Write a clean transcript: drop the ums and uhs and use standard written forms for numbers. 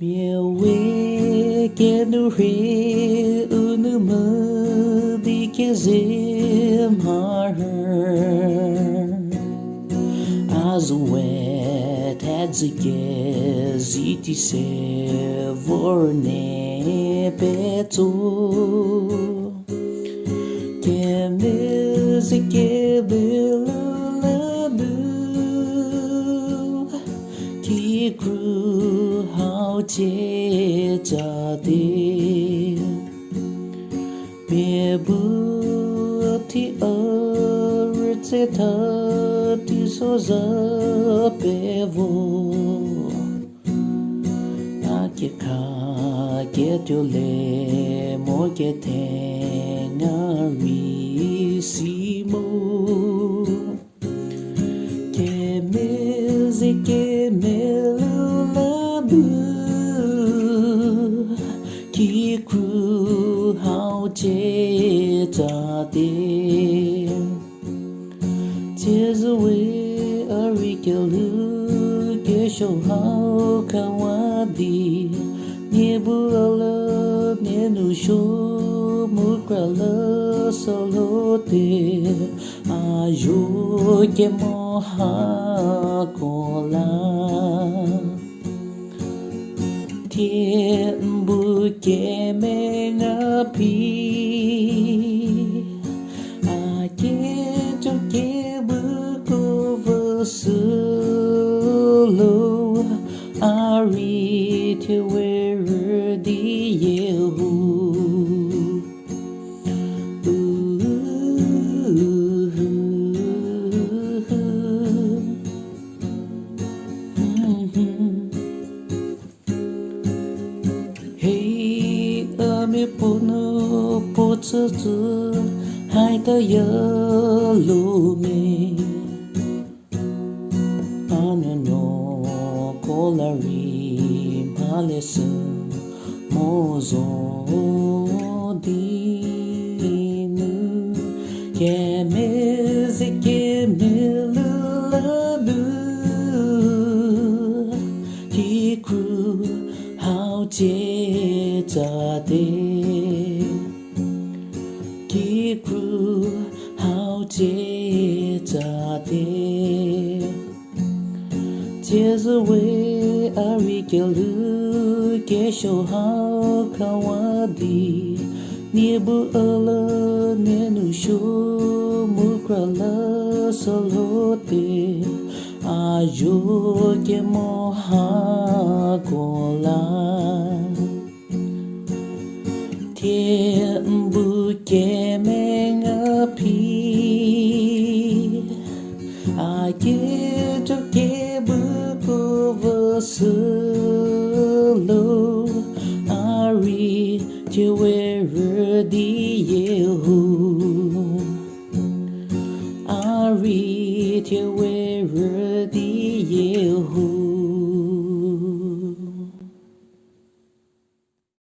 Mẹ quê kia nu rê u nu mơ đi kia dêm har Azué tad zike ziti se vorne beto Ke mezike belalabu Ki kru hao che cha de Mẹ bu ti te tha ti so za pe vo a ke kha ke tu le mo ke the nga ri si mo ke me zi ke me la bu ki kru hao che ta de Tears away a rigalu Gesho how kawadi Niebu ala nenu sho Mukrala solote Ajo ke moha kola Tien bu ke me nga pi A ke cho ke solo Ari to where Rüdi Yie Ho Hey ame pono po tsu tsu hai ta ya lo me Kolari malesu mozo dinu Kemeze kemelulabu Kikru hao che ta de Kikru hao che ta de Tears away a rigalu Gesho how kawadi Niebu ala nenu sho Mukrala solote Ajo ke moha kola Tien bu ke menga pi A ke to ke bu solo Ari to where Rüdi Yie Ho Ari to where Rüdi Yie Ho